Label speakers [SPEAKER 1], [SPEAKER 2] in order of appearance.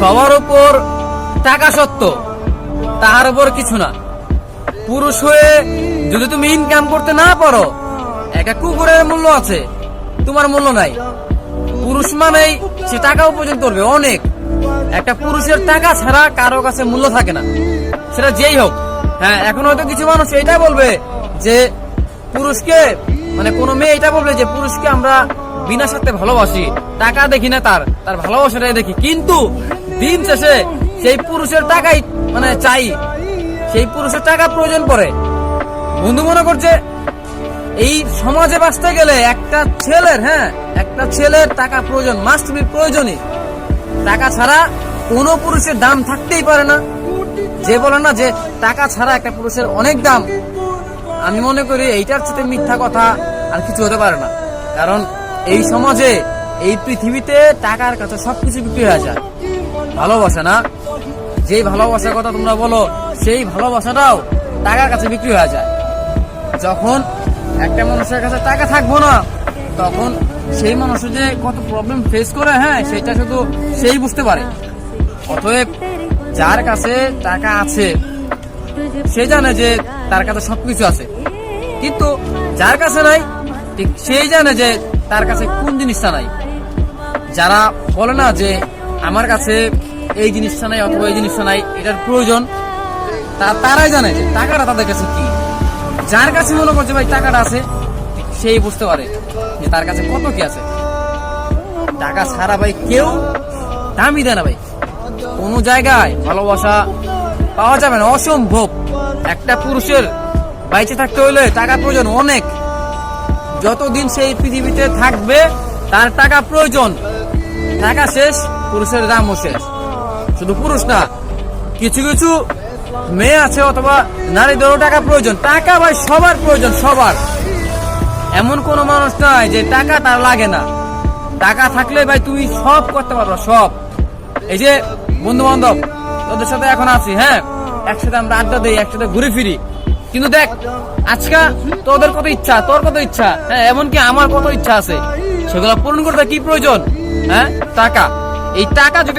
[SPEAKER 1] সবার উপর টাকা সত্য, তাহার উপর কিছু না। পুরুষ হয়ে যদি তুমি ইনকাম করতে না পারো, একটা কুকুরের মূল্য আছে, তোমার মূল্য নাই। পুরুষ মানেই সে টাকা উপার্জন করবে অনেক। একটা পুরুষের টাকা ছাড়া কারো কাছে মূল্য থাকে না, সেটা যেই হোক। হ্যাঁ, এখন হয়তো কিছু মানুষ এটাই বলবে যে পুরুষকে, মানে কোনো মেয়ে এটা বলবে যে পুরুষকে আমরা বিনা স্বার্থে ভালোবাসি, টাকা দেখি না, তার ভালোবাসাটাই দেখি। কিন্তু দিন শেষে সেই পুরুষের টাকাই মানে চাই, সেই পুরুষের টাকা প্রয়োজন পড়ে। বন্ধু মনে করছে এই সমাজে বাঁচতে গেলে একটা ছেলের টাকা প্রয়োজন, মাস্ট বি প্রয়োজনই। টাকা ছাড়া কোনো পুরুষের দাম থাকতেই পারে না। যে বলে না যে টাকা ছাড়া একটা পুরুষের অনেক দাম, আমি মনে করি এইটার চেয়ে মিথ্যা কথা আর কিছু হতে পারে না। কারণ এই সমাজে, এই পৃথিবীতে টাকার কাছে সবকিছু বিক্রি হয়ে যায়। ভালোবাসা না, যেই ভালোবাসার কথা তোমরা বলো, সেই ভালোবাসাটাও টাকার কাছে বিক্রি হয়ে যায়। যখন একটা মানুষের কাছে টাকা থাকবো না, তখন সেই মানুষের যে কত প্রবলেম ফেস করে, হ্যাঁ, সেটা শুধু সেই বুঝতে পারে। অতএব যার কাছে টাকা আছে সে জানে যে তার কাছে সবকিছু আছে, কিন্তু যার কাছে নাই ঠিক সেই জানে যে তার কাছে কোন জিনিসটা নাই। যারা বলে না যে আমার কাছে এই জিনিসটা নাই অথবা এই জিনিসটা নাই, এটার প্রয়োজন, তারাই জানে যে টাকাটা তাদের কাছে কি। যার কাছে মনে করছে ভাই টাকাটা আছে, সেই বুঝতে পারে যে তার কাছে কত কি আছে। টাকা ছাড়া ভাই কেউ দামই দেয় না ভাই। কোনো জায়গায় ভালোবাসা পাওয়া যাবে না, অসম্ভব। একটা পুরুষের বাইচে থাকতে হলে টাকা প্রয়োজন অনেক। যতদিন সেই পৃথিবীতে থাকবে তার টাকা প্রয়োজন। টাকা শেষ, পুরুষের দামও শেষ। শুধু পুরুষ না, কিছু কিছু মেয়ে আছে অথবা নারীদেরও টাকা প্রয়োজন। টাকা ভাই সবার প্রয়োজন, সবার। এমন কোন মানুষ নাই যে টাকা তার লাগে না। টাকা থাকলে ভাই তুমি সব করতে পারবে, সব। এই যে বন্ধু বান্ধব তোদের সাথে এখন আছি, হ্যাঁ, একসাথে আমরা আড্ডা দিই, একসাথে ঘুরে ফিরি, কিন্তু দেখ আজকে তোদের কত ইচ্ছা, তোর কত ইচ্ছা, হ্যাঁ, এমনকি আমার কত ইচ্ছা আছে, সেগুলো পূরণ করতে কি প্রয়োজন? হ্যাঁ, টাকা। এই টাকা যদি